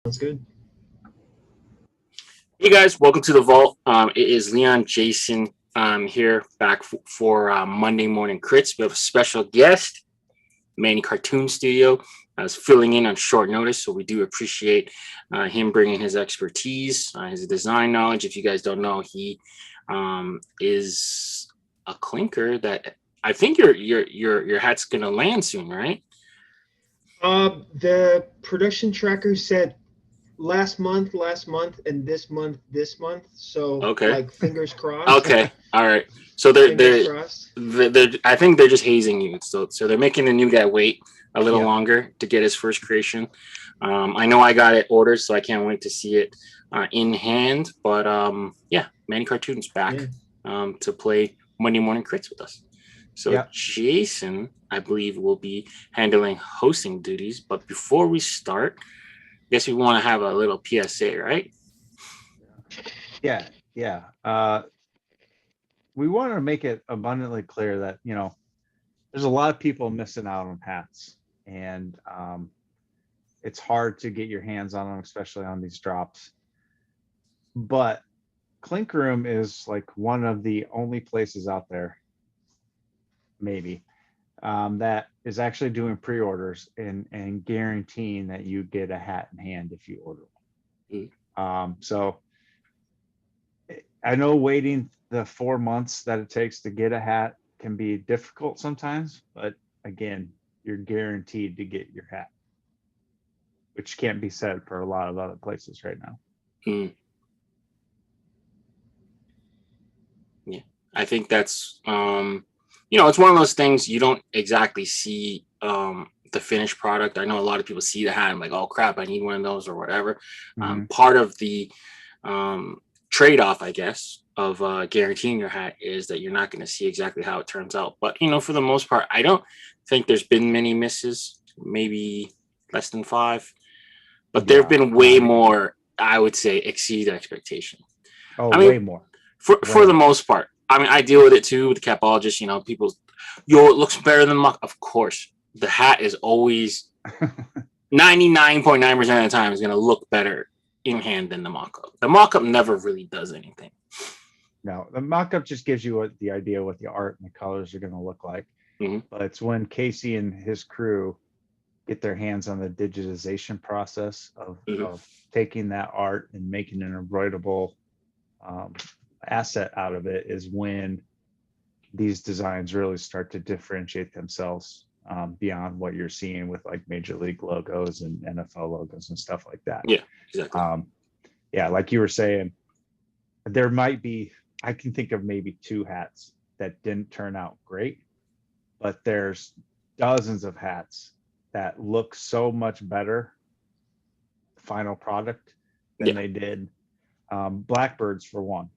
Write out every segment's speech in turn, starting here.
Sounds good. Hey guys, welcome to the Vault. It is Leon Jason here back for Monday Morning Critz. We have a special guest, Manny Cartoon Studio. I was filling in on short notice, so we do appreciate him bringing his expertise, his design knowledge. If you guys don't know, he is a clinker that I think your hat's gonna land soon, right? The production tracker said last month, and this month. So, Okay. like, fingers crossed. Okay. All right. So Fingers crossed. I think they're just hazing you. So they're making the new guy wait a little Yeah. longer to get his first creation. I know I got it ordered, so I can't wait to see it in hand. But yeah, Manny Cartoon's back Yeah. to play Monday Morning Crits with us. So Yeah. Jason, I believe, will be handling hosting duties. But before we start, I guess we want to have a little PSA, right? Yeah. We want to make it abundantly clear that, there's a lot of people missing out on hats, and it's hard to get your hands on them, especially on these drops. But Clink Room is like one of the only places out there, maybe, that is actually doing pre-orders and guaranteeing that you get a hat in hand if you order one. So I know waiting the 4 months that it takes to get a hat can be difficult sometimes, but again, you're guaranteed to get your hat, which can't be said for a lot of other places right now. Yeah, I think that's it's one of those things you don't exactly see the finished product. I know a lot of people see the hat and like, oh crap, I need one of those or whatever. Part of the trade-off, I guess, of guaranteeing your hat is that you're not going to see exactly how it turns out. But for the most part, I don't think there's been many misses, maybe less than 5. But there have been way more, I would say, exceed expectation. Oh, I mean, way more. For the most part. I mean, I deal with it too with the capologist. People, it looks better than the mock. Of course, the hat is always 99.9% of the time is going to look better in hand than the mock-up. The mock-up never really does anything. No, the mock-up just gives you the idea what the art and the colors are going to look like. But it's when Casey and his crew get their hands on the digitization process of taking that art and making an embroiderable asset out of it is when these designs really start to differentiate themselves beyond what you're seeing with like major league logos and NFL logos and stuff like that. Yeah, exactly. Yeah, like you were saying, I can think of maybe 2 hats that didn't turn out great, but there's dozens of hats that look so much better final product than they did. Blackbirds, for one.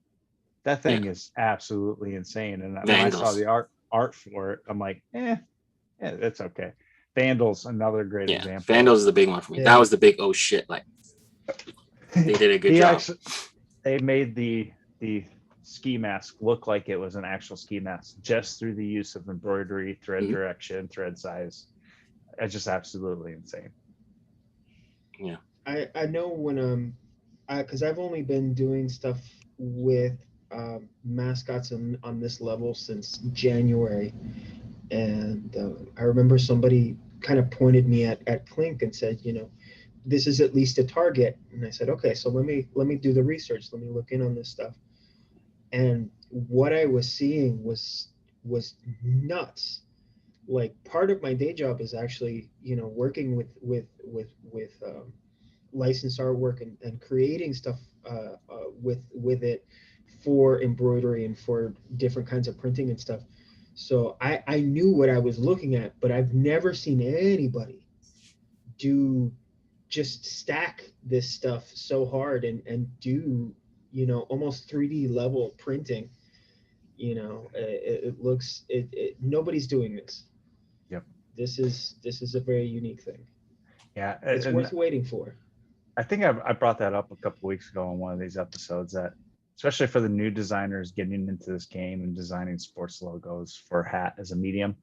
That thing is absolutely insane. And when I saw the art for it, I'm like, yeah, that's okay. Vandals, another great example. Vandals is the big one for me. That was the big oh shit. Like they did a good job. They made the ski mask look like it was an actual ski mask just through the use of embroidery, thread direction, thread size. It's just absolutely insane. Yeah. I know when because I've only been doing stuff with mascots on this level since January, and I remember somebody kind of pointed me at Clink and said, this is at least a target. And I said, okay, so let me do the research. Let me look in on this stuff. And what I was seeing was nuts. Like, part of my day job is actually, working with licensed artwork and creating stuff with it for embroidery and for different kinds of printing and stuff. So I knew what I was looking at, but I've never seen anybody just stack this stuff so hard and do almost 3D level printing. It looks nobody's doing this. Yep. This is a very unique thing. Yeah, it's worth waiting for. I think I brought that up a couple weeks ago on one of these episodes, that especially for the new designers getting into this game and designing sports logos for hat as a medium,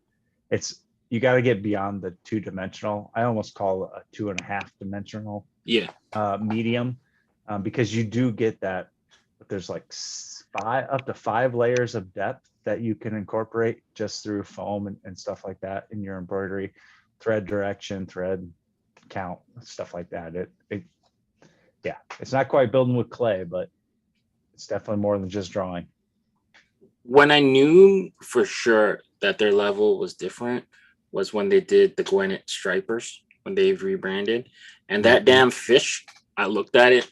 you got to get beyond the 2-dimensional. I almost call it a 2.5-dimensional medium, because you do get that. But there's like up to 5 layers of depth that you can incorporate just through foam and stuff like that in your embroidery, thread direction, thread count, stuff like that. Yeah, it's not quite building with clay, but it's definitely more than just drawing. When I knew for sure that their level was different was when they did the Gwinnett Stripers, when they've rebranded. And that damn fish, I looked at it,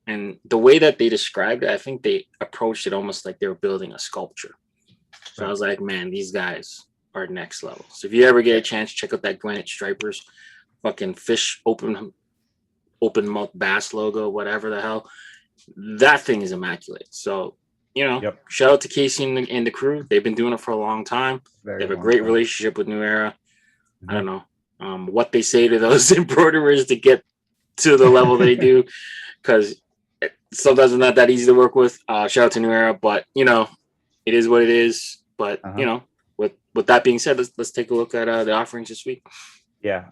and the way that they described it, I think they approached it almost like they were building a sculpture. So I was like, man, these guys are next level. So if you ever get a chance, check out that Gwinnett Stripers, fucking fish open mouth bass logo, whatever the hell. That thing is immaculate. So, you know, shout out to Casey and the crew. They've been doing it for a long time. They have a great relationship with New Era. I don't know what they say to those embroiderers to get to the level they do, because sometimes it's not that easy to work with. Shout out to New Era, but you know, it is what it is. But you know, with that being said, let's take a look at the offerings this week. Yeah.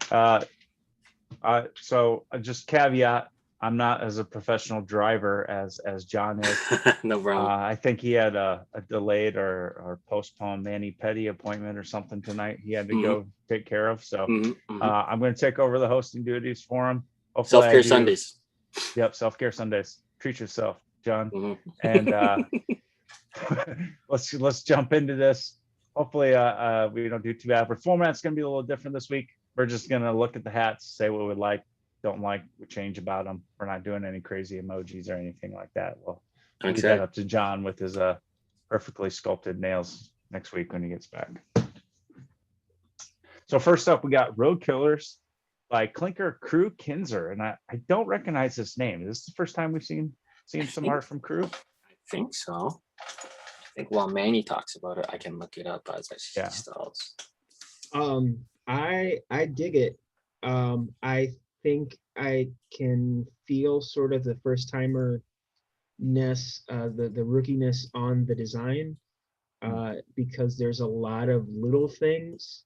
So just caveat, I'm not as a professional driver as John is. No problem. I think he had a delayed or postponed mani-pedi appointment or something tonight. He had to go take care of. So I'm going to take over the hosting duties for him. Self-care Sundays. Yep, self-care Sundays. Treat yourself, John. And let's jump into this. Hopefully we don't do too bad. But format's going to be a little different this week. We're just going to look at the hats, say what we like, don't like, we change about them. We're not doing any crazy emojis or anything like that. We'll leave that up to John with his perfectly sculpted nails next week when he gets back. So first up, we got Road Killers by Clinker Crew Kinzer. And I don't recognize this name. Is this the first time we've seen some art from Crew? I think so. I think while Manny talks about it, I can look it up as I see stalls. I dig it. I think I can feel sort of the first timer ness, the rookiness on the design, because there's a lot of little things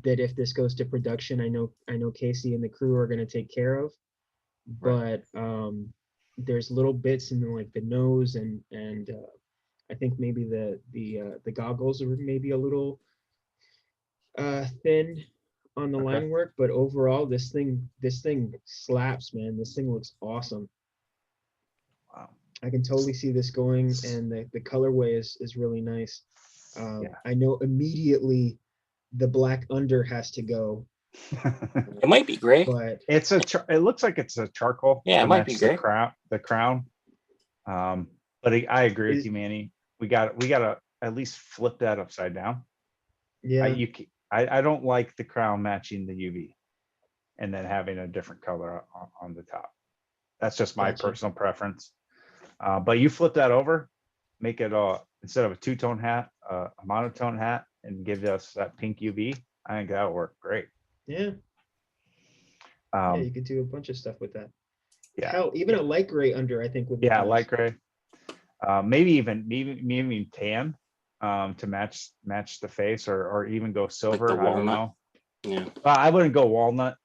that if this goes to production, I know Casey and the crew are going to take care of, but there's little bits in like the nose and I think maybe the goggles are maybe a little thin on the line work, but overall this thing slaps, man. This thing looks awesome. Wow. I can totally see this going, and the colorway is really nice. I know immediately the black under has to go. It might be gray, but it looks like it's a charcoal. Yeah, it might be gray. The crown. But I agree with you, Manny. We got to at least flip that upside down. Yeah. I don't like the crown matching the UV and then having a different color on the top. That's just my personal preference. But you flip that over, make it instead of a two-tone hat, a monotone hat, and give us that pink UV. I think that'll work great. Yeah. You could do a bunch of stuff with that. Yeah. Hell, even a light gray under, I think would be nice. Light gray. Maybe even tan. To match the face, or even go silver. Like I don't know. Yeah. I wouldn't go walnut.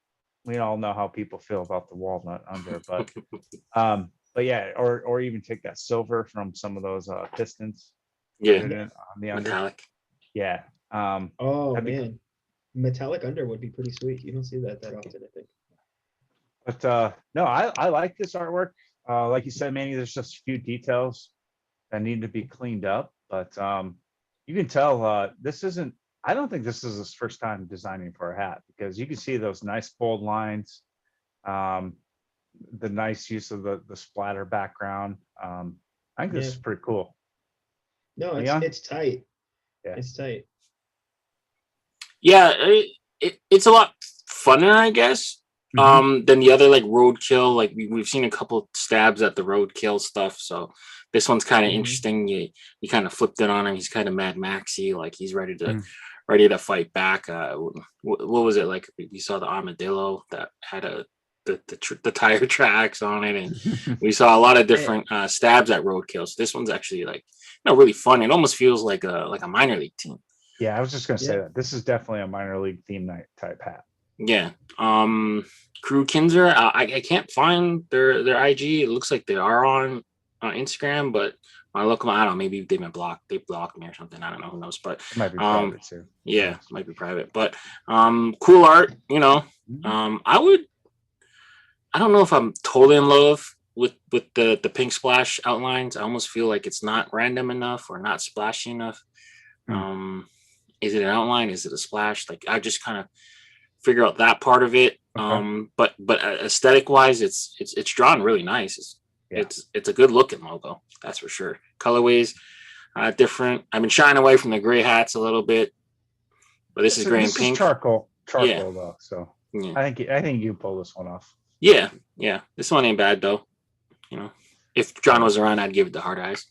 We all know how people feel about the walnut under, but yeah, or even take that silver from some of those pistons. Yeah. On the under. Metallic. Yeah. Man, metallic under would be pretty sweet. You don't see that often, I think. But no, I like this artwork. Like you said, Manny, there's just a few details that need to be cleaned up, but you can tell this isn't. I don't think this is his first time designing for a hat, because you can see those nice bold lines, the nice use of the splatter background. I think this is pretty cool. No, it's tight. Yeah, it's tight. Yeah, it's a lot funner, I guess, than the other like roadkill. Like we've seen a couple stabs at the roadkill stuff, so this one's kind of interesting. You kind of flipped it on him. He's kind of Mad Maxy, like he's ready to fight back. What was it like? We saw the armadillo that had the tire tracks on it, and we saw a lot of different stabs at roadkill. So this one's actually like really fun. It almost feels like a minor league team. Yeah, I was just gonna say that this is definitely a minor league theme night type hat. Yeah. Crew Kinzer. I can't find their IG. It looks like they are on Instagram, but when I look them, I don't know. Maybe they've been blocked. They blocked me or something. I don't know. Who knows? But It might be private too. yeah, might be private. But cool art. You know. I would. I don't know if I'm totally in love with the pink splash outlines. I almost feel like it's not random enough or not splashy enough. Is it an outline? Is it a splash? Like I just kind of figure out that part of it. Okay. But aesthetic wise, it's drawn really nice. It's a good looking logo, that's for sure. Colorways different. I've been shying away from the gray hats a little bit, but this is gray and pink. Is charcoal though. So yeah. I think you pull this one off. Yeah. This one ain't bad though. You know, if John was around, I'd give it the hard eyes.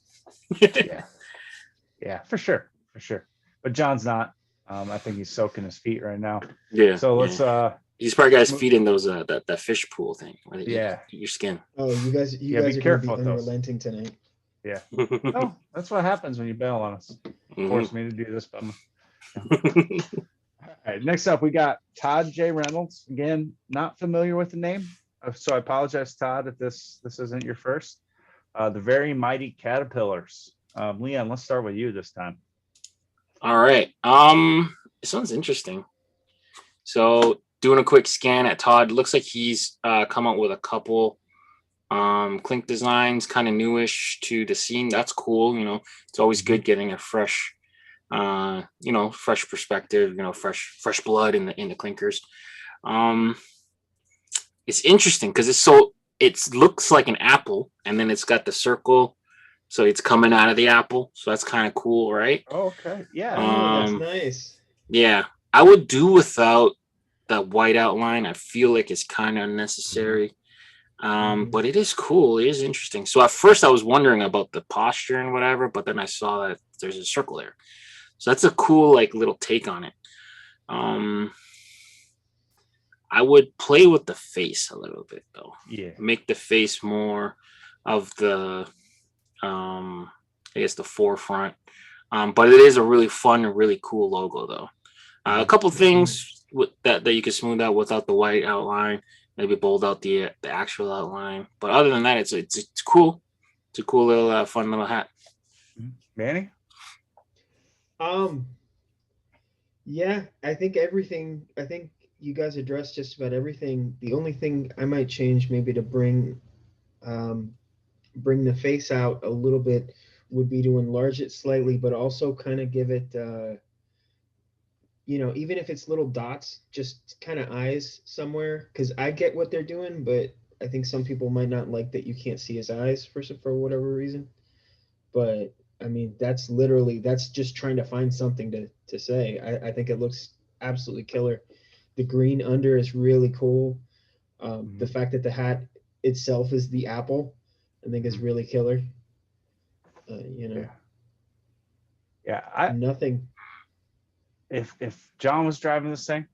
Yeah, for sure. But John's not. I think he's soaking his feet right now. Yeah. So let's he's probably got his feet in those that fish pool thing where they eat your skin. Oh, you guys be are careful gonna be unrelenting tonight. Yeah. Oh, that's what happens when you bail on us. Force me to do this, but all right, next up we got Todd J Reynolds. Again, not familiar with the name, so I apologize, Todd, if this isn't your first. The Very Mighty Caterpillars. Leon, let's start with you this time. All right. This one's interesting. So doing a quick scan at Todd, looks like he's come up with a couple Clink designs, kind of newish to the scene. That's cool. You know, it's always good getting a fresh fresh perspective, you know, fresh blood in the clinkers. It's interesting because it looks like an apple, and then it's got the circle, so it's coming out of the apple. So that's kind of cool, right? Oh, okay. Yeah. That's nice. Yeah, I would do without the white outline. I feel like it's kind of unnecessary. But it is cool. It is interesting. So at first I was wondering about the posture and whatever, but then I saw that there's a circle there. So that's a cool like little take on it. I would play with the face a little bit though. Yeah. Make the face more of the I guess the forefront. But it is a really fun and really cool logo though. A couple things with that you can smooth out without the white outline. Maybe bold out the actual outline. But other than that, it's cool. It's a cool little fun little hat. Manny? Yeah, I think you guys addressed just about everything. The only thing I might change maybe to bring the face out a little bit would be to enlarge it slightly, but also kind of give it even if it's little dots, just kind of eyes somewhere, because I get what they're doing, but I think some people might not like that you can't see his eyes for whatever reason. But I mean, that's just trying to find something to say. I think it looks absolutely killer. The green under is really cool. The fact that the hat itself is the apple, I think is really killer. Nothing. If John was driving this thing,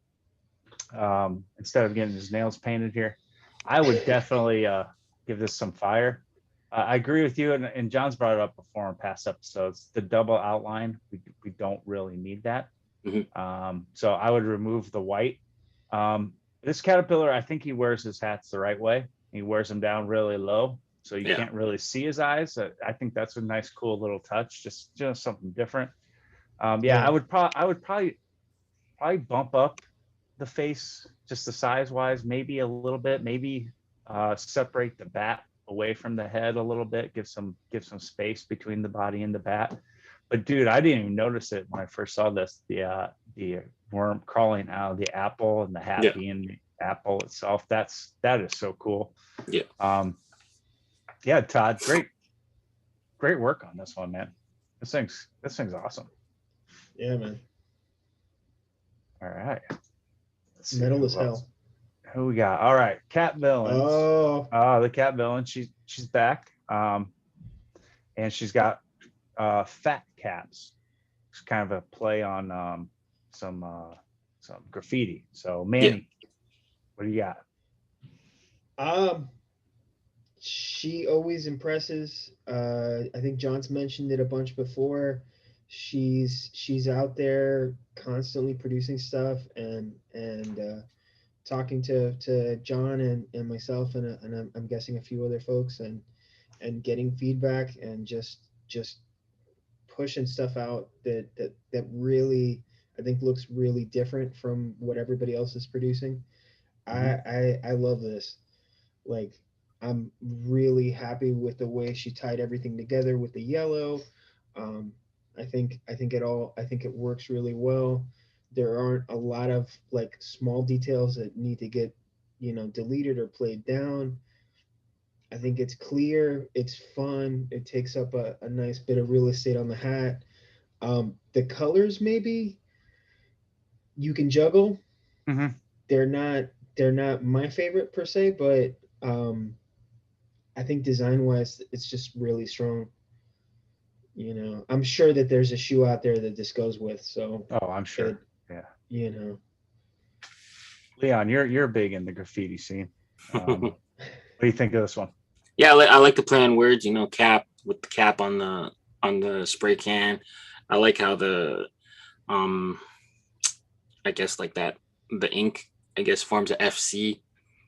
instead of getting his nails painted here, I would definitely give this some fire. I agree with you, and John's brought it up before in past episodes. The double outline, we don't really need that. So I would remove the white. This caterpillar, I think he wears his hats the right way. He wears them down really low, so you can't really see his eyes. I think that's a nice, cool little touch. Just something different. I would probably bump up the face just the size wise, maybe a little bit, maybe separate the bat away from the head a little bit, give some space between the body and the bat. But dude, I didn't even notice it when I first saw this, the worm crawling out of the apple and the hat being the apple itself. That is so cool. Todd, great work on this one, man. This thing's awesome. Yeah, man. All right. Metal as hell. Who we got? All right, Cat Villains. The Cat Villain. She's back. And she's got fat cats. It's kind of a play on some graffiti. So Manny, what do you got? She always impresses. I think John's mentioned it a bunch before. She's out there constantly producing stuff, and talking to John and myself and I'm guessing a few other folks and getting feedback and just pushing stuff out that really I think looks really different from what everybody else is producing. I love this. Like I'm really happy with the way she tied everything together with the yellow. Um, I think it works really well. There aren't a lot of like small details that need to get deleted or played down. I think it's clear, it's fun, it takes up a nice bit of real estate on the hat. The colors maybe you can juggle. Mm-hmm. They're not they're not my favorite per se, but I think design wise, it's just really strong. I'm sure that there's a shoe out there that this goes with. So Oh, I'm it, sure. Yeah. you know, Leon, you're big in the graffiti scene. What do you think of this one? Yeah, I like the play on words. You know, cap with the cap on the spray can. I like how the um I guess like that the ink I guess forms a FC.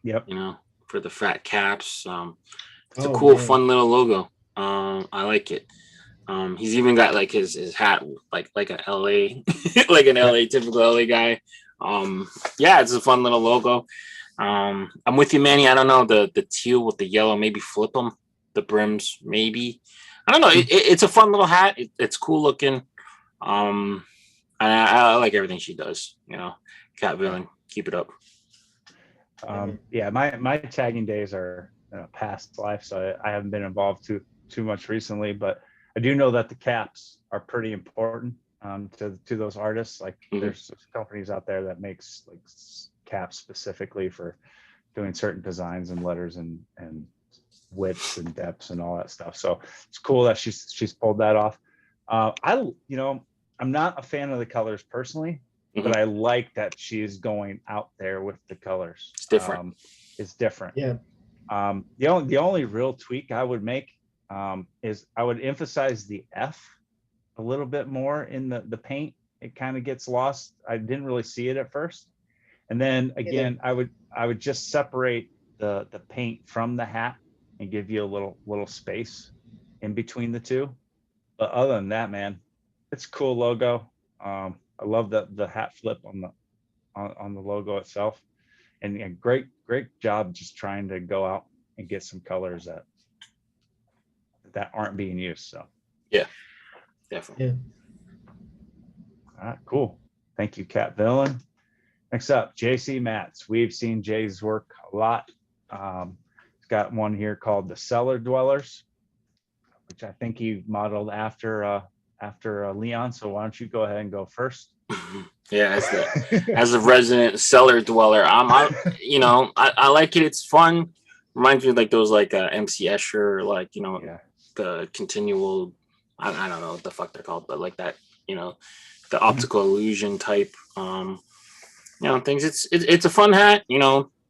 Yep. You know, for the fat caps. It's a oh cool, man, fun little logo. I like it. He's even got like his hat like an LA like an Yep. LA typical LA guy. Yeah, it's a fun little logo. I'm with you, Manny. I don't know the teal with the yellow. Maybe flip them, the brims. Maybe I don't know. It's a fun little hat. It's cool looking. Um, I like everything she does. You know, Cat Yeah. Villain, keep it up. Yeah, my tagging days are past life, so I haven't been involved too much recently. But I do know that the caps are pretty important to those artists. Like Mm-hmm. there's companies out there that makes like caps specifically for doing certain designs and letters and widths and depths and all that stuff. So it's cool that she's pulled that off. I'm not a fan of the colors personally, Mm-hmm. but I like that she's going out there with the colors. It's different. It's different. yeah, The only real tweak I would make is I would emphasize the F a little bit more in the paint. It kind of gets lost. I didn't really see it at first. And then again, I would just separate the paint from the hat and give you a little space in between the two. But other than that, man, it's a cool logo. I love the hat flip on the logo itself, and great job just trying to go out and get some colors that aren't being used. So Yeah, definitely. yeah. all right, cool. Thank you, Cat Villain. Next up, JC Matz. We've seen Jay's work a lot. He's got one here called The Cellar Dwellers, which I think he modeled after Leon. So why don't you go ahead and go first? Yeah, as a resident cellar dweller, I like it. It's fun. Reminds me of like those like MC Escher, like Yeah. the continual. I don't know what the fuck they're called, but like that, the optical illusion type. Things. It's a fun hat.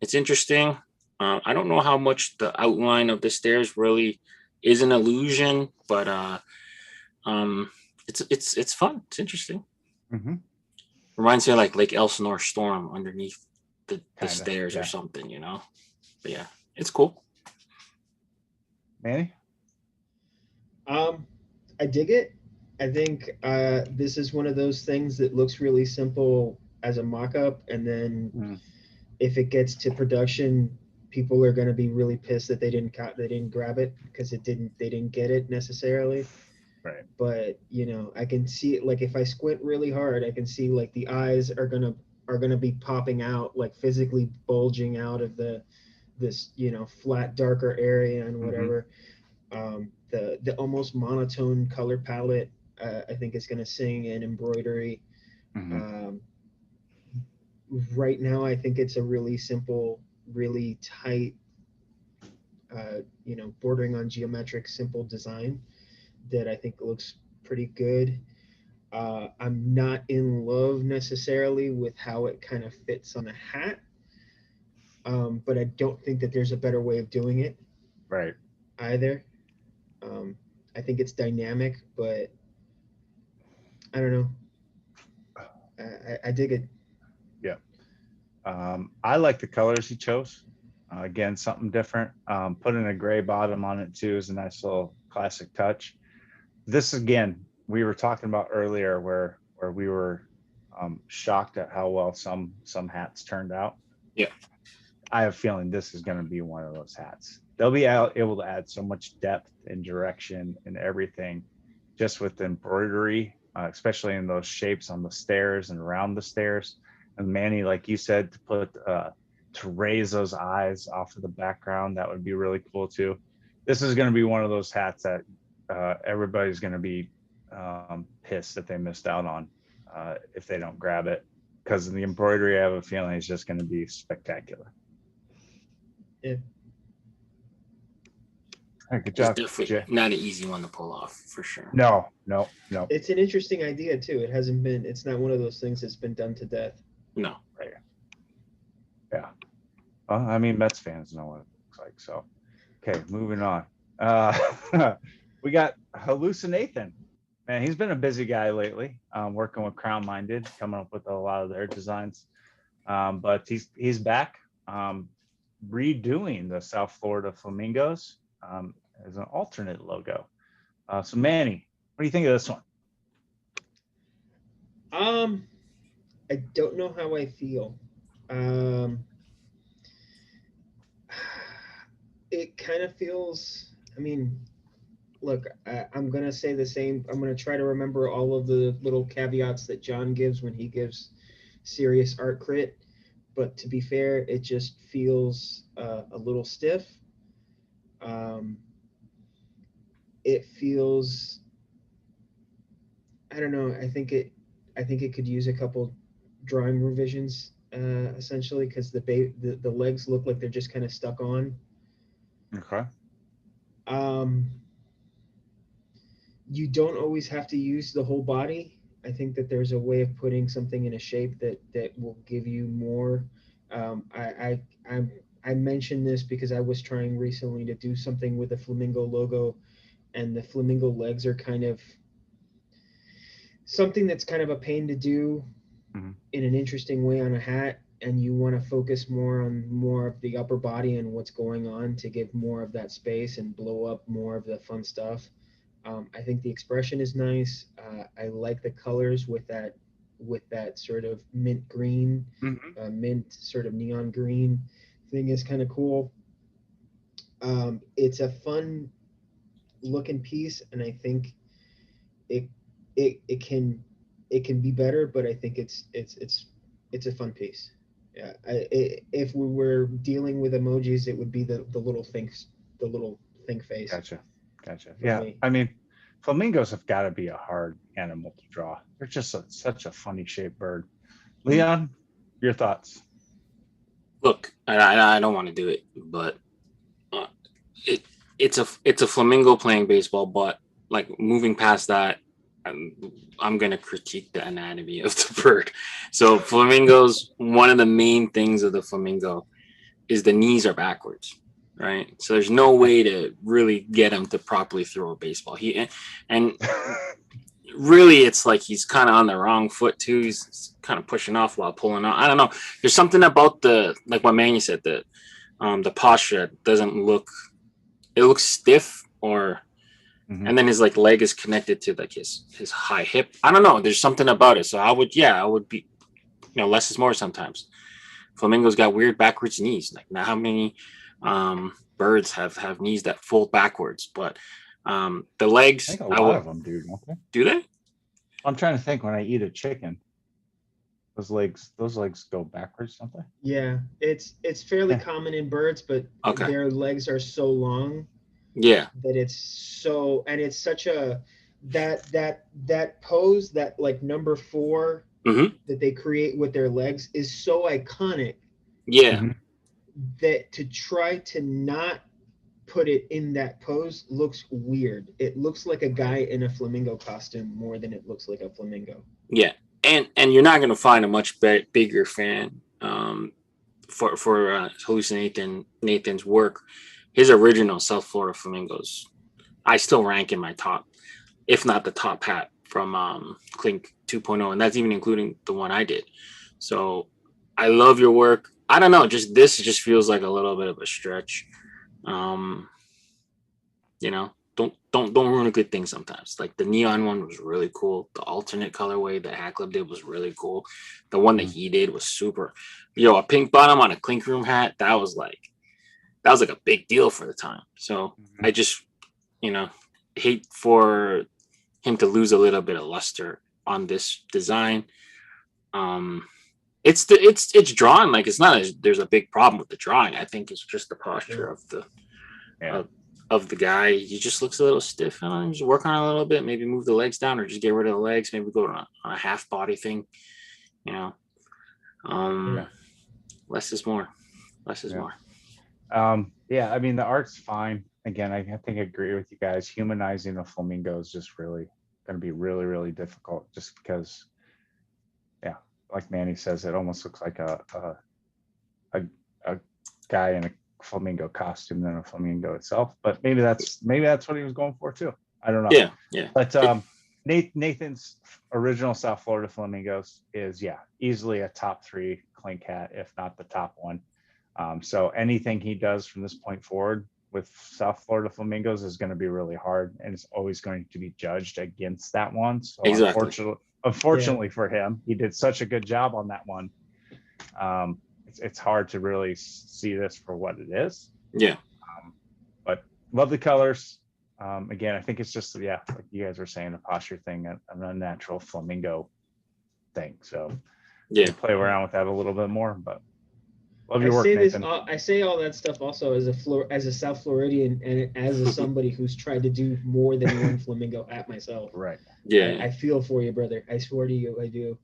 It's interesting. I don't know how much the outline of the stairs really is an illusion, but it's fun. It's interesting. Mm-hmm. Reminds me of like Lake Elsinore Storm underneath the stairs yeah. or something, But yeah, it's cool. Manny? I dig it. I think this is one of those things that looks really simple as a mock-up, and then if it gets to production, people are going to be really pissed that they didn't grab it because they didn't get it necessarily. Right. But I can see it. Like if I squint really hard, I can see like the eyes are gonna be popping out, like physically bulging out of this flat darker area and whatever. The almost monotone color palette, I think is gonna sing in embroidery. Right now, I think it's a really simple, really tight, bordering on geometric, simple design that I think looks pretty good. I'm not in love necessarily with how it kind of fits on a hat, but I don't think that there's a better way of doing it. Right. Either. I think it's dynamic, but I don't know. I dig it. Yeah. I like the colors he chose. Again, something different. Putting a gray bottom on it too is a nice little classic touch. This again, we were talking about earlier where we were shocked at how well some hats turned out. Yeah. I have a feeling this is going to be one of those hats. They'll be able to add so much depth and direction and everything just with the embroidery, especially in those shapes on the stairs and around the stairs. And Manny, like you said, to put to raise those eyes off of the background, that would be really cool too. This is going to be one of those hats that everybody's going to be pissed that they missed out on if they don't grab it, because the embroidery, I have a feeling, is just going to be spectacular. Yeah. All right, good job. Not an easy one to pull off, for sure. No. It's an interesting idea too. It's not one of those things that's been done to death. No. Right. Yeah. Well, I mean, Mets fans know what it looks like. So, okay, moving on. We got Hallucinating. Man, he's been a busy guy lately, working with Crown Minded, coming up with a lot of their designs. But he's back, redoing the South Florida Flamingos as an alternate logo. So Manny, what do you think of this one? I don't know how I feel. It kind of feels, I mean, look, I'm going to say the same. I'm going to try to remember all of the little caveats that John gives when he gives serious art crit. But to be fair, it just feels a little stiff. It feels, I don't know. I think it could use a couple drawing revisions, essentially, because the legs look like they're just kind of stuck on. Okay. You don't always have to use the whole body. I think that there's a way of putting something in a shape that will give you more. I mentioned this because I was trying recently to do something with the flamingo logo, and the flamingo legs are kind of something that's kind of a pain to do in an interesting way on a hat, and you want to focus more of the upper body and what's going on to give more of that space and blow up more of the fun stuff. I think the expression is nice. I like the colors with that sort of mint green, mint sort of neon green thing is kind of cool. It's a fun looking piece, and I think it can be better, but I think it's a fun piece. Yeah, if we were dealing with emojis, it would be the little things, the little think face. Gotcha. Yeah, me. I mean, flamingos have got to be a hard animal to draw. They're just such a funny shaped bird. Leon, your thoughts? Look, I don't want to do it, but it's a flamingo playing baseball. But like moving past that, I'm gonna critique the anatomy of the bird. So flamingos, one of the main things of the flamingo is the knees are backwards, right? So there's no way to really get him to properly throw a baseball. And really, it's like he's kind of on the wrong foot too. He's kind of pushing off while pulling out. I don't know. There's something about like what Manny said, the posture doesn't look. It looks stiff, or and then his like leg is connected to like his high hip. I don't know. There's something about it. So I would be, less is more sometimes. Flamingos got weird backwards knees. Like, now how many birds have knees that fold backwards? But the legs, I think a lot of them do, don't they? Do they? I'm trying to think. When I eat a chicken, those legs go backwards, don't they? Yeah, it's fairly common in birds, but their legs are so long. Yeah. That it's such a that pose, that like number 4 that they create with their legs is so iconic. Yeah. That to try to not put it in that pose looks weird. It looks like a guy in a flamingo costume more than it looks like a flamingo. Yeah, and you're not going to find a much bigger fan for Hallucinating Nathan's work. His original South Florida Flamingos, I still rank in my top, if not the top hat from Clink 2.0, and that's even including the one I did. So I love your work. I don't know, just this just feels like a little bit of a stretch. Um, you know, don't ruin a good thing sometimes. Like the neon one was really cool. The alternate colorway that Hat Club did was really cool. The one that he did was super. Yo, a pink bottom on a Clink Room hat, that was like a big deal for the time. So I just, you know, hate for him to lose a little bit of luster on this design. Um, it's drawn like it's not there's a big problem with the drawing. I think it's just the posture of the of the guy. He just looks a little stiff. I don't know, just work on it a little bit. Maybe move the legs down or just get rid of the legs. Maybe go on a half body thing. You know, less is more. Less is more. Yeah, I mean the art's fine. Again, I think I agree with you guys. Humanizing a flamingo is just really going to be really, really difficult, just because, yeah, like Manny says, it almost looks like a guy in a flamingo costume than a flamingo itself. But maybe that's what he was going for too. I don't know. Yeah. But Nathan's original South Florida flamingos is easily a top 3 Clink hat, if not the top one. So anything he does from this point forward with South Florida flamingos is going to be really hard, and it's always going to be judged against that one. So exactly. Unfortunately for him, he did such a good job on that one. It's hard to really see this for what it is. Yeah. But love the colors. Again, I think it's just like you guys were saying, a posture thing, an unnatural flamingo thing. So play around with that a little bit more, but. Love your work, Nathan. I say all that stuff also as a South Floridian and as somebody who's tried to do more than one flamingo hat myself. Right. Yeah. I feel for you, brother. I swear to you, I do.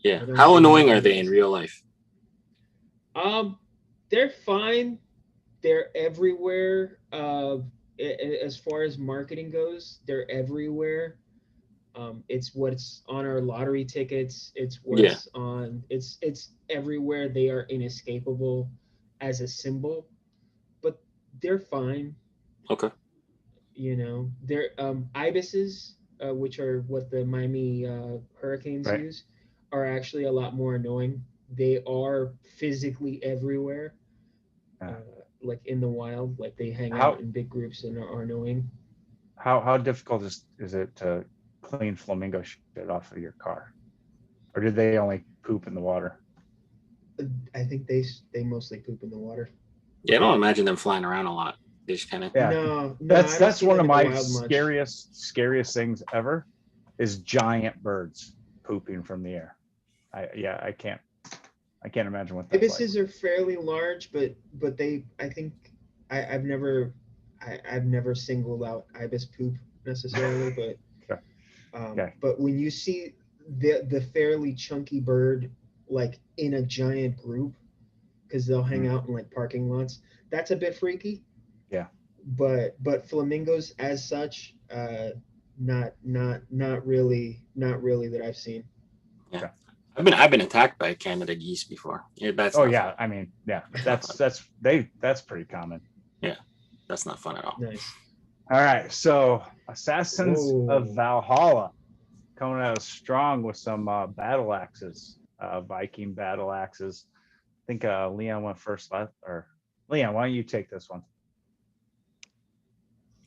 Yeah. How annoying are they in real life? They're fine. They're everywhere. As far as marketing goes, they're everywhere. It's what's on our lottery tickets. It's what's on. It's everywhere. They are inescapable as a symbol, but they're fine. Okay. You know, they're ibises, which are what the Miami Hurricanes use, are actually a lot more annoying. They are physically everywhere, like in the wild. Like they hang out in big groups and are annoying. How difficult is it to clean flamingo shit off of your car, or did they only poop in the water? I think they mostly poop in the water. Yeah, I don't imagine them flying around a lot. They just kind of no. That's one of my scariest things ever, is giant birds pooping from the air. I can't imagine what that's ibises are fairly large, but they I think I've never singled out ibis poop necessarily, but but when you see the fairly chunky bird like in a giant group, because they'll hang out in like parking lots, that's a bit freaky. Yeah. But flamingos as such, not really that I've seen. Yeah. I've been attacked by Canada geese before. Yeah, that's fun. I mean, that's pretty common. Yeah, that's not fun at all. Nice. All right, so Assassins of Valhalla coming out strong with some battle axes, Viking battle axes. I think Leon went first last, or Leon, why don't you take this one?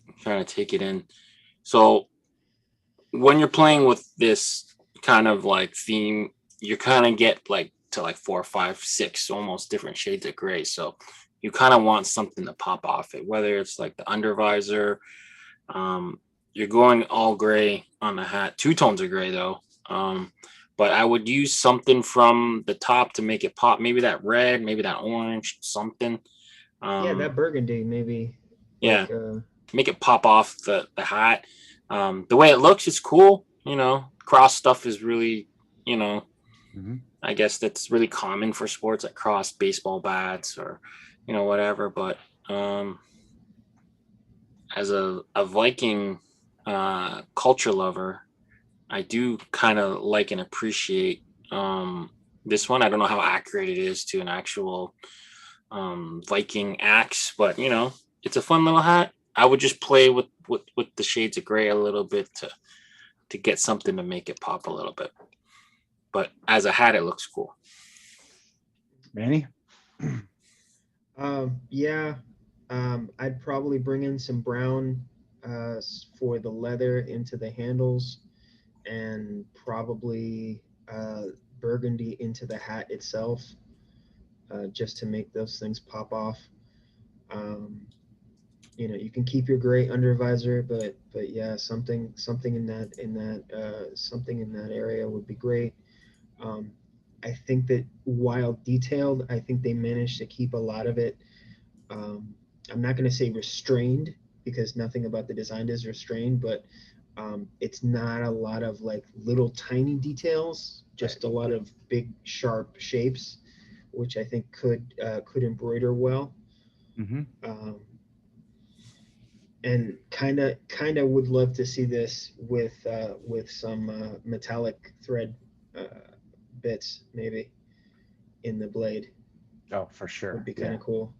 I'm trying to take it in. So when you're playing with this kind of like theme, you kind of get like to like 4, 5, 6 almost different shades of gray. So you kind of want something to pop off it, whether it's like the under visor. You're going all gray on the hat, 2 tones of gray though. But I would use something from the top to make it pop. Maybe that red, maybe that orange, something. That burgundy, maybe. Yeah, make it pop off the hat. The way it looks is cool. You know, cross stuff is really, you know, I guess that's really common for sports like cross baseball bats or, you know, whatever. But as a Viking culture lover, I do kind of like and appreciate this one. I don't know how accurate it is to an actual Viking axe, but you know, it's a fun little hat. I would just play with the shades of gray a little bit to get something to make it pop a little bit. But as a hat, it looks cool. Manny? Yeah, I'd probably bring in some brown for the leather into the handles, and probably burgundy into the hat itself, just to make those things pop off. Um, you can keep your gray under visor, but yeah, something in that area would be great. Um, I think that while detailed, I think they managed to keep a lot of it. Um, I'm not going to say restrained, because nothing about the design is restrained, but it's not a lot of like little tiny details, just a lot of big sharp shapes, which I think could embroider well. Mm-hmm. And kind of would love to see this with some metallic thread uh, bits maybe in the blade. Oh, for sure. Would be kind of cool.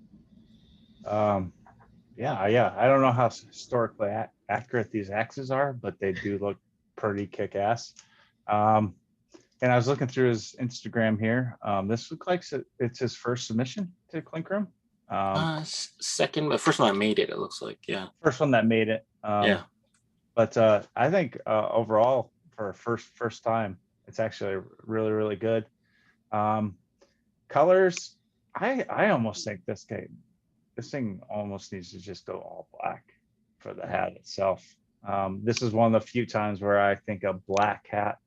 Yeah. I don't know how historically accurate these axes are, but they do look pretty kick-ass. And I was looking through his Instagram here. This looks like it's his first submission to Clink Room. Second, but first one I made it. It looks like, yeah. First one that made it. Yeah. But I think overall for a first time, it's actually really, really good. Colors, I almost think this thing almost needs to just go all black for the hat itself. This is one of the few times where I think a black hat,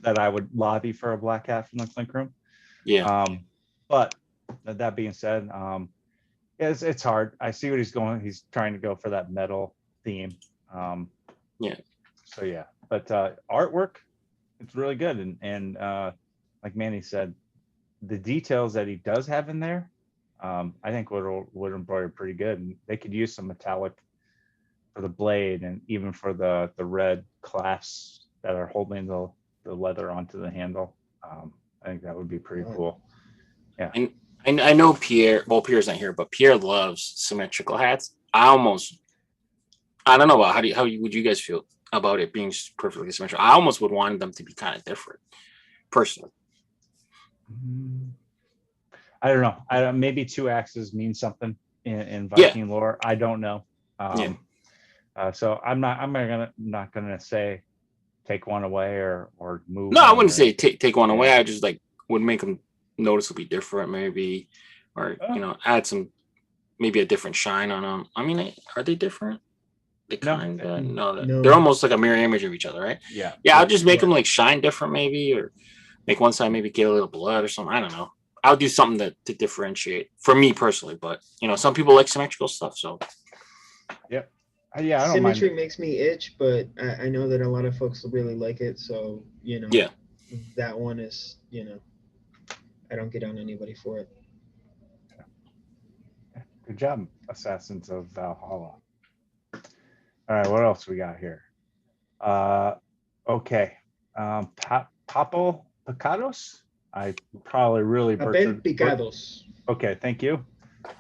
that I would lobby for a black hat from the Clink Room. Yeah. But that being said, it's hard. I see what he's going. He's trying to go for that metal theme. Yeah. So yeah, but artwork, it's really good, and like Manny said, the details that he does have in there, I think would embroider pretty good, and they could use some metallic for the blade, and even for the red clasps that are holding the leather onto the handle. I think that would be pretty cool. Yeah. And I know Pierre. Well, Pierre's not here, but Pierre loves symmetrical hats. I don't know about how would you guys feel about it being perfectly symmetrical? I almost would want them to be kind of different, personally. I don't know. Maybe two axes mean something in Viking lore. I don't know. So I'm not gonna say take one away or move. No, I wouldn't say take one away. I just would make them noticeably different, maybe, or add some, maybe a different shine on them. I mean, are they different? They kind of no, they're almost like a mirror image of each other, right? Yeah. I'll just make them like shine different, maybe, or make one side maybe get a little blood or something. I don't know. I'll do something to differentiate for me personally, but some people like symmetrical stuff, so. Yep. Yeah, I don't Symmetry mind. makes me itch, but I know that a lot of folks really like it, so that one is I don't get on anybody for it. Good job, Assassins of Valhalla. All right, what else we got here? Okay, Papo Picados. I probably really butchered. Picados. Okay, thank you.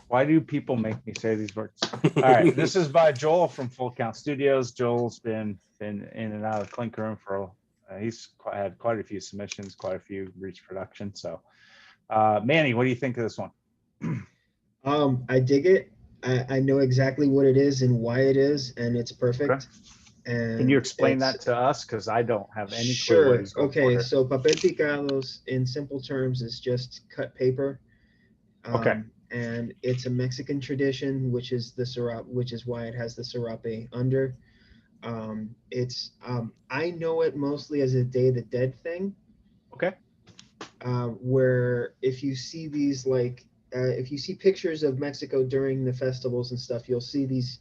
Why do people make me say these words? All right, this is by Joel from Full Count Studios. Joel's been in and out of Clink Room for he's had quite a few submissions, quite a few reached production. So, Manny, what do you think of this one? I dig it. I know exactly what it is and why it is, and it's perfect. Okay. And can you explain that to us? Because I don't have any clue what he's going for. So papel picados, in simple terms, is just cut paper. Okay. And it's a Mexican tradition, which is why it has the serape under. I know it mostly as a Day of the Dead thing. Okay. Where if you see these if you see pictures of Mexico during the festivals and stuff, you'll see these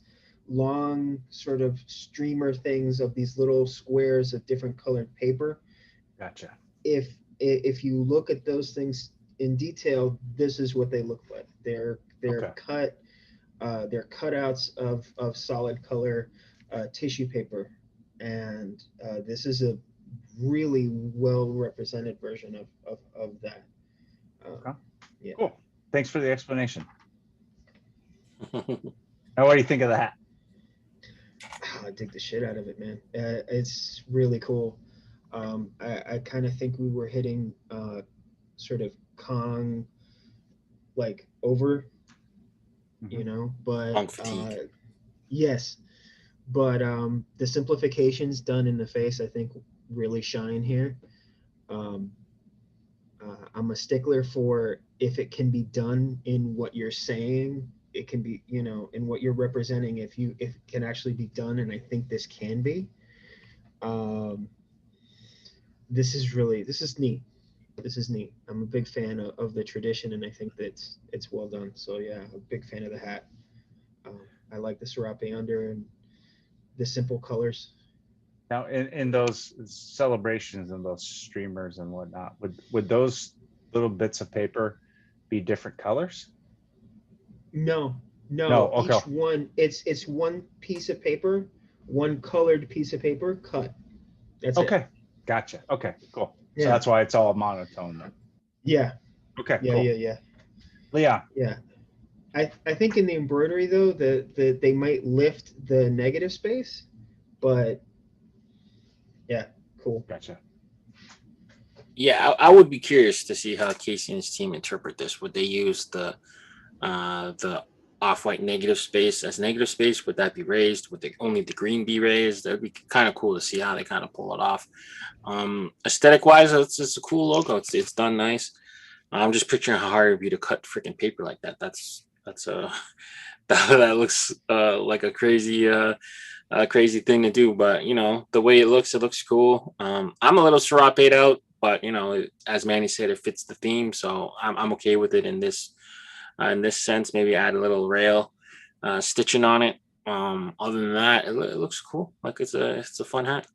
long sort of streamer things of these little squares of different colored paper. Gotcha. If you look at those things in detail, this is what they look like. They're cut. They're cutouts of solid color tissue paper, and this is a really well represented version of that. Okay. Yeah. Cool. Thanks for the explanation. Now, what do you think of the hat? I dig the shit out of it, man. It's really cool. I kind of think we were hitting sort of Kong like over, you know, but Kong fatigue. yes, but the simplifications done in the face, I think, really shine here. Um, I'm a stickler for if it can be done in what you're saying, it can be, you know, in what you're representing. If it can actually be done, and I think this can be. Um, this is neat. This is neat. I'm a big fan of the tradition, and I think that it's well done. So yeah, I'm a big fan of the hat. Um, I like the serape under and the simple colors. Now, in those celebrations and those streamers and whatnot, would those little bits of paper be different colors? No, No. no. Okay. Each one, it's one piece of paper, one colored piece of paper cut. That's it. Okay. Gotcha. Okay. Cool. So Yeah, that's why it's all monotone then. yeah, Okay. yeah, Cool. yeah, yeah, Leon. yeah. I think in the embroidery though, the they might lift the negative space, but yeah, cool. Gotcha. Yeah, I would be curious to see how Casey and his team interpret this. Would they use the off-white negative space as negative space? Would that be raised? Would only the green be raised? That'd be kind of cool to see how they kind of pull it off. Aesthetic wise, it's a cool logo. It's done nice. I'm just picturing how hard it'd be to cut freaking paper like that. That's that looks like a crazy thing to do. But you know, the way it looks cool. I'm a little serape'd out, but you know, as Manny said, it fits the theme, so I'm okay with it in this sense. Maybe add a little rail stitching on it. Other than that, it looks cool. Like it's a fun hat.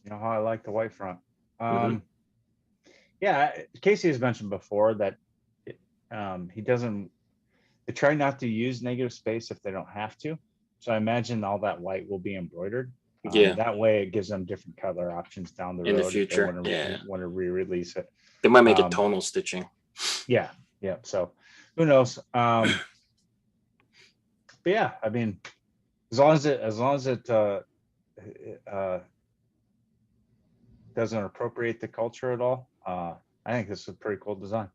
You know how I like the white front. Mm-hmm. Yeah, Casey has mentioned before that he doesn't. They try not to use negative space if they don't have to. So I imagine all that white will be embroidered. Yeah. That way it gives them different color options down the road In the if future. they want to re-release it. They might make it tonal stitching. Yeah. So who knows? But yeah, I mean, as long as it doesn't appropriate the culture at all, I think this is a pretty cool design.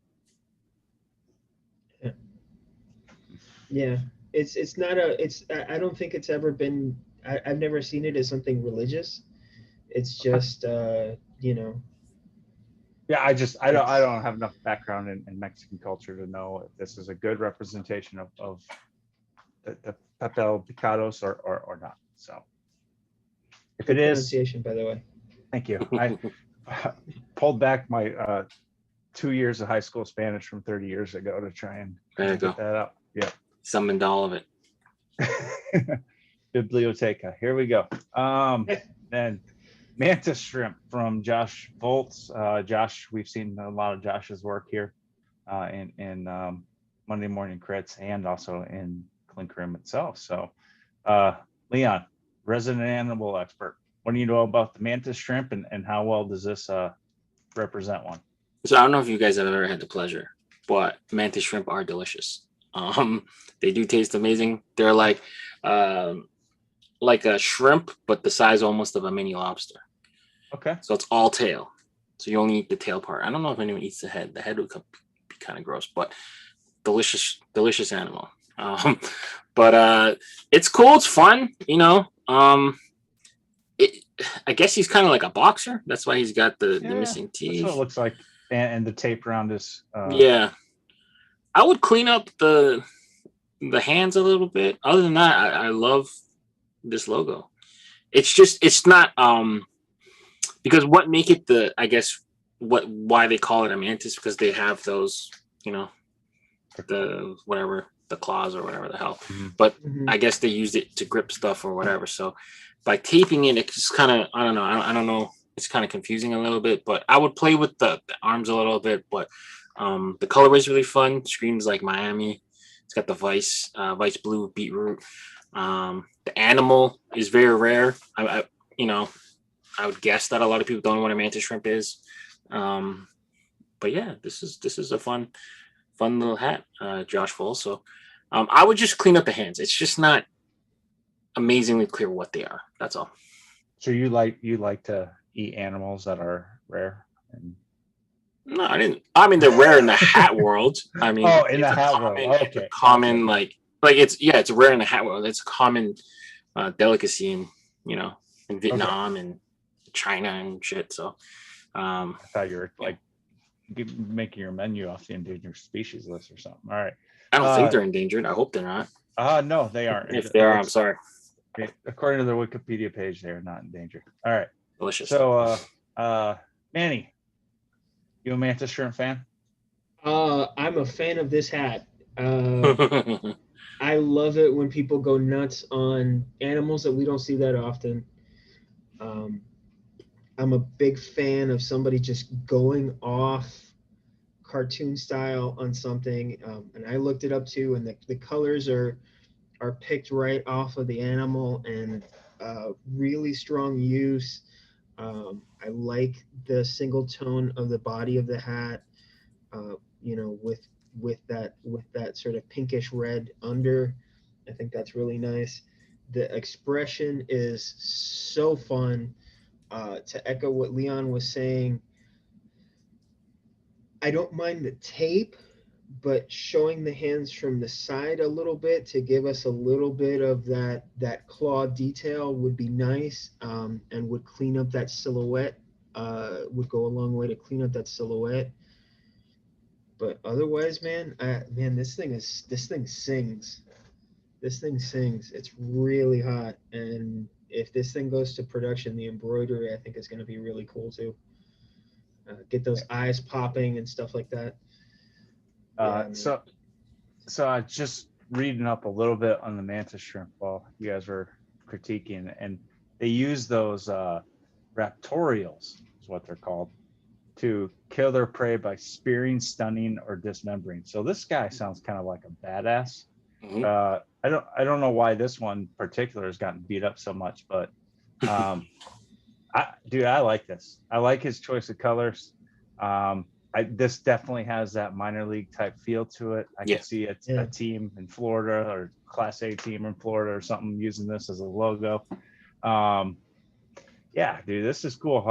Yeah, it's not a it's I don't think it's ever been. I've never seen it as something religious. It's just you know. Yeah, I don't have enough background in Mexican culture to know if this is a good representation of the papel picados or not. So if Good it is, pronunciation, by the way. thank you. I pulled back my 2 years of high school Spanish from 30 years ago to try and get that up. Yeah. Summoned all of it. Biblioteca. Here we go. And Manta Shrimp from Josh Volts. Josh, we've seen a lot of Josh's work here in Monday Morning Critz and also in Clink Room itself. So, Leon, resident animal expert, what do you know about the Manta Shrimp and how well does this represent one? So I don't know if you guys have ever had the pleasure, but Manta Shrimp are delicious. They do taste amazing. They're like a shrimp, but the size almost of a mini lobster. Okay. So it's all tail. So you only eat the tail part. I don't know if anyone eats the head. The head would be kind of gross, but delicious animal. But it's cool. It's fun. You know. I guess he's kind of like a boxer. That's why he's got the missing teeth. That's what it looks like, and the tape around his. Yeah. I would clean up the hands a little bit. Other than that, I love this logo. It's not because what make it why they call it a mantis, because they have those, you know, the claws or whatever the hell. Mm-hmm. But I guess they used it to grip stuff or whatever. So by taping it, it's just kind of, I don't know. It's kind of confusing a little bit, but I would play with the arms a little bit. But the colorway is really fun. Screams like Miami. It's got the vice blue beetroot. The animal is very rare. I would guess that a lot of people don't know what a mantis shrimp is. But yeah, this is a fun little hat, Josh Full. So I would just clean up the hands. It's just not amazingly clear what they are. That's all. So you like to eat animals that are rare? No, I didn't. I mean, they're rare in the hat world. I mean, Oh, in the it's a hat common, world. it's a Okay, common gotcha. like it's rare in the hat world. It's a common delicacy in in Okay, Vietnam and China and shit. So, I thought you were yeah. like making your menu off the endangered species list or something. All right. I don't think they're endangered. I hope they're not. No, they aren't. If they are, I'm sorry. According to their Wikipedia page, they are not endangered. All right. Delicious. So, Manny, you a Manta Shrimp fan? I'm a fan of this hat. I love it when people go nuts on animals that we don't see that often. I'm a big fan of somebody just going off cartoon style on something, and I looked it up too, and the colors are picked right off of the animal, and really strong use. I like the single tone of the body of the hat, with that sort of pinkish red under. I think that's really nice. The expression is so fun. To echo what Leon was saying, I don't mind the tape, but showing the hands from the side a little bit to give us a little bit of that claw detail would be nice, and would clean up that silhouette. Would go a long way to clean up that silhouette. But otherwise, man, this thing sings. This thing sings. It's really hot, and if this thing goes to production, the embroidery I think is going to be really cool too. Get those eyes popping and stuff like that. So I just reading up a little bit on the Manta Shrimp while you guys were critiquing, and they use those raptorials, is what they're called, to kill their prey by spearing, stunning, or dismembering. So this guy sounds kind of like a badass. Mhm. I don't know why this one in particular has gotten beat up so much, but I like this. I like his choice of colors. This definitely has that minor league type feel to it. I can see a team in Florida or Class A team in Florida or something using this as a logo. Yeah, dude, this is cool.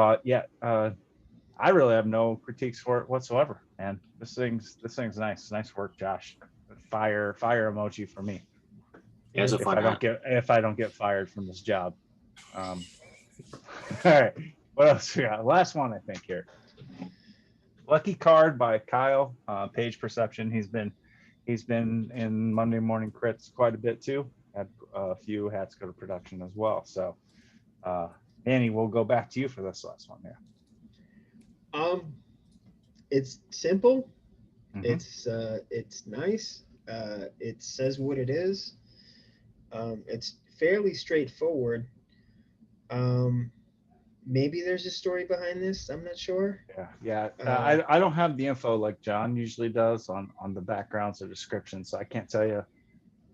I really have no critiques for it whatsoever, man. This thing's nice. Nice work, Josh. Fire emoji for me. Yeah, it's a fun hat. If I don't get fired from this job. All right. What else we got? Last one, I think here. Lucky Card by Kyle, Page Perception. He's been in Monday Morning Critz quite a bit too. Had a few hats go to production as well. So, Annie, we'll go back to you for this last one here. It's simple. Mm-hmm. It's nice. It says what it is. It's fairly straightforward. Maybe there's a story behind this. I'm not sure. Yeah. I don't have the info like John usually does on the backgrounds or descriptions, so I can't tell you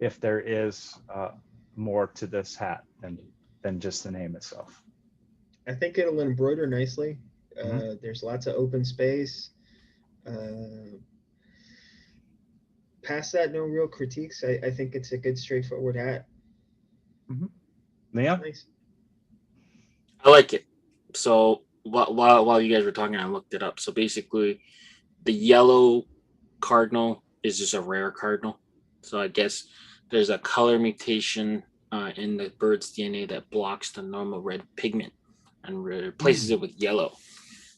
if there is more to this hat than just the name itself. I think it'll embroider nicely. Mm-hmm. There's lots of open space. Past that, no real critiques. I think it's a good, straightforward hat. Mm-hmm. Yeah. Nice. I like it. So while you guys were talking, I looked it up. So basically, the yellow cardinal is just a rare cardinal. So I guess there's a color mutation in the bird's DNA that blocks the normal red pigment and replaces it with yellow.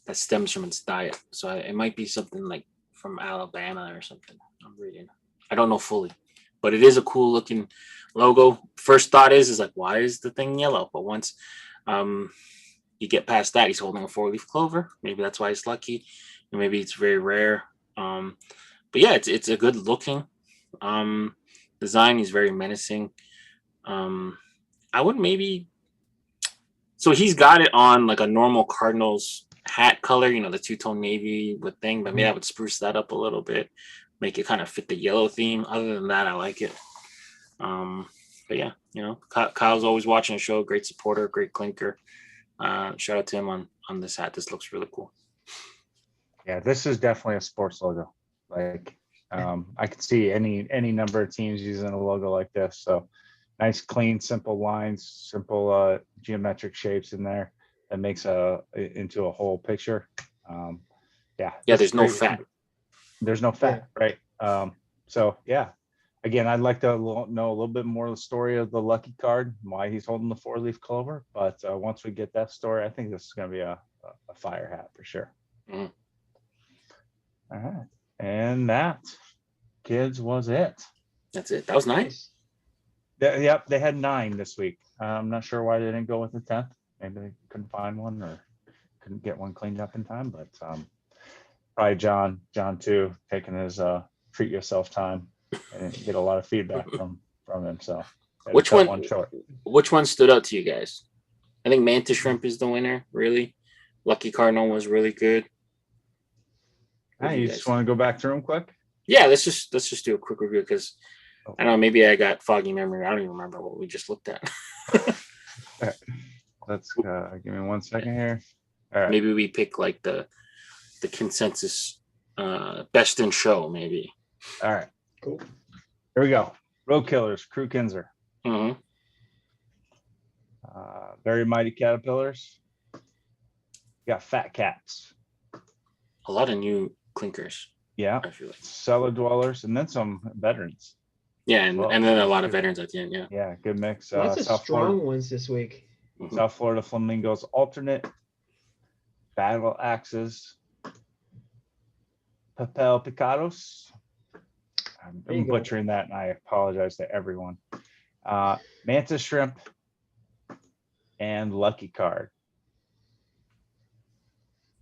That stems from its diet. So it might be something like from Alabama or something. I'm reading. I don't know fully, but it is a cool looking logo. First thought is like, why is the thing yellow? But once you get past that, he's holding a 4-leaf clover. Maybe that's why it's lucky, and maybe it's very rare. But yeah, it's a good looking design. He's very menacing. I would maybe. So he's got it on like a normal Cardinals hat color, the two-tone navy with thing, but maybe I would spruce that up a little bit, make it kind of fit the yellow theme. Other than that, I like it. But yeah, Kyle's always watching the show, great supporter, great clinker. Shout out to him on this hat. This looks really cool. Yeah, this is definitely a sports logo. Like I could see any number of teams using a logo like this. So nice, clean, simple lines, simple geometric shapes in there that makes into a whole picture. Yeah. Yeah, this there's no great- fat. There's no fat, right? So yeah. Again, I'd like to know a little bit more of the story of the lucky card, why he's holding the 4-leaf clover. But once we get that story, I think this is going to be a fire hat for sure. Mhm. All right. And that, kids, was it. That's it. That was nice. Yep, they had 9 this week. I'm not sure why they didn't go with the 10th. Maybe they couldn't find one or couldn't get one cleaned up in time. But probably John too, taking his treat yourself time and get a lot of feedback from him. So Which one? Short. Which one stood out to you guys? I think Manta Shrimp is the winner. Really, Lucky Cardinal was really good. Hey, you just want to go back through them quick? Yeah, let's just do a quick review because I don't know, maybe I got foggy memory. I don't even remember what we just looked at. Let's give me 1 second here. All right. Maybe we pick like the consensus best in show, maybe. All right. Cool. Here we go. Road Killers, Crew Kinzer. Mm-hmm. Very Mighty Caterpillars. Got Fat Cats. A lot of new clinkers. Yeah. I feel like. Cellar Dwellers, and then some veterans. Yeah, and then a lot of veterans at the end. Yeah. Yeah, good mix. Lots of South strong Florida, ones this week. Mhm. South Florida Flamingos alternate. Battle Axes. Papel Picados. I'm butchering that, and I apologize to everyone. Manta Shrimp and Lucky Card.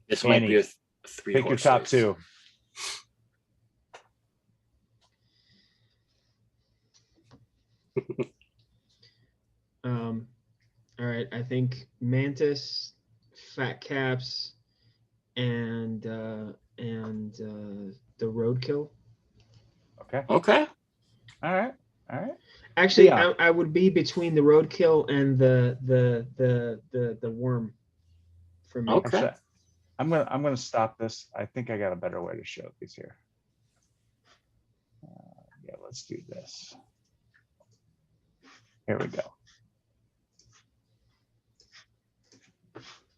This Manny, might be a 3 pick your top 2. All right, I think Mantis, Fat Caps, and the Roadkill. Okay. Okay. All right. Actually, Yeah. I would be between the Roadkill and the Worm for me. Okay. Actually, I'm gonna stop this. I think I got a better way to show these here. Yeah, let's do this. Here we go.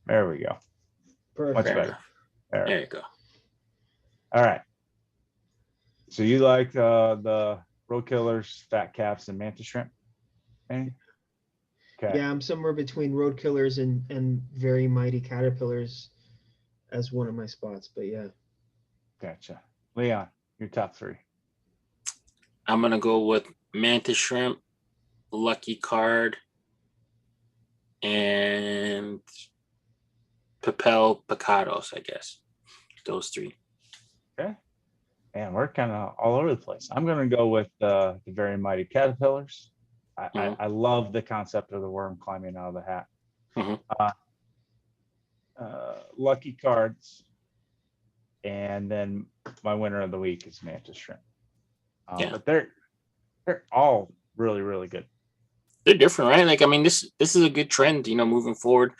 There we go. Perfect. Much Fair better. enough. There. There you go. All right. So you like the Road Killers, Fat Caps, and Manta Shrimp? Manny? Okay. Yeah, I'm somewhere between Road Killers and Very Mighty Caterpillars as one of my spots, but yeah. Gotcha. Leon, your top 3. I'm gonna go with Manta Shrimp, Lucky Card, and Papel Picados, I guess. Those 3. Okay. And we're kind of all over the place. I'm going to go with the Very Mighty Caterpillars. I love the concept of the worm climbing out of the hat. Mhm. Lucky Cards. And then my winner of the week is Manta Shrimp. Yeah. But they're all really, really good. They're different, right? Like, I mean, this is a good trend, moving forward.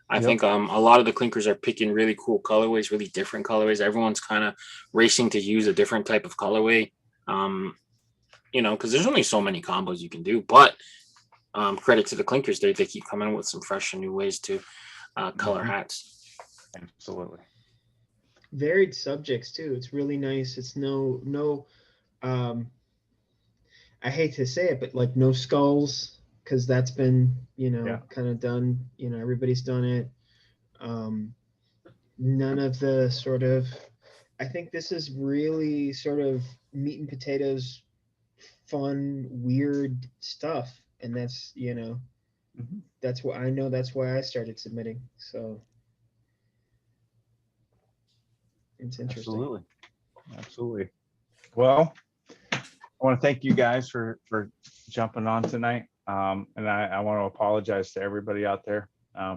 I think a lot of the clinkers are picking really cool colorways, really different colorways. Everyone's kind of racing to use a different type of colorway, because there's only so many combos you can do. But credit to the clinkers, they keep coming up with some fresh and new ways to color hats. Absolutely. Varied subjects too. It's really nice. It's no I hate to say it, but like no skulls, because that's been kind of done. Everybody's done it. None of the sort of, I think this is really sort of meat and potatoes, fun, weird stuff, and that's that's what I know. That's why I started submitting. So it's interesting. Absolutely. Well, I want to thank you guys for jumping on tonight. And I want to apologize to everybody out there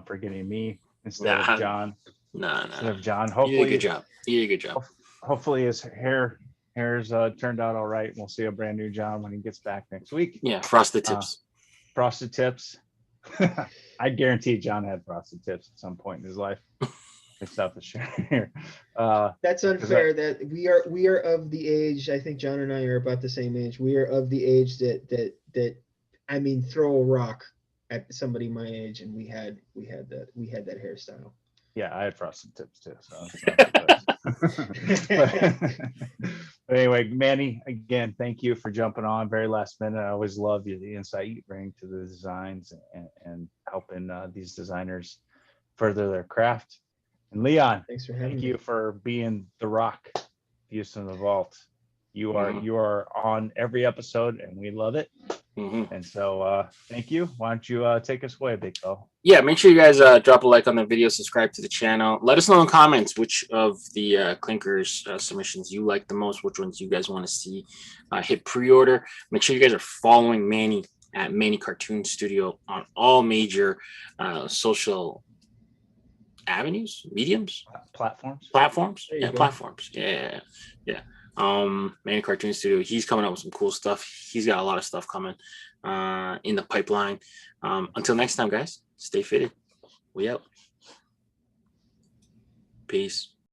for getting me instead of John. Instead of John. Hopefully, you did a good job. You did a good job. Hopefully his hair's turned out all right. We'll see a brand new John when he gets back next week. Yeah, frosted tips. Frosted tips. I guarantee John had frosted tips at some point in his life. It's not the share. That's unfair. That we are of the age. I think John and I are about the same age. We are of the age that I mean, throw a rock at somebody my age, and we had that hairstyle. Yeah, I had frosted tips too. So it's not but anyway, Manny, again, thank you for jumping on very last minute. I always love the insight you bring to the designs and helping these designers further their craft. And Leon, Thanks for having thank me. you for being the rock, Houston the Vault. You are on every episode, and we love it. And so, thank you. Why don't you take us away, Big Bill? Yeah, make sure you guys drop a like on the video, subscribe to the channel. Let us know in the comments which of the Clinkers submissions you like the most, which ones you guys want to see hit pre-order. Make sure you guys are following Manny at Manny Cartoon Studio on all major social avenues, mediums, platforms. Yeah, platforms. Yeah. Manny Cartoon Studio. He's coming up with some cool stuff. He's got a lot of stuff coming in the pipeline. Until next time, guys, stay fitted. We out. Peace.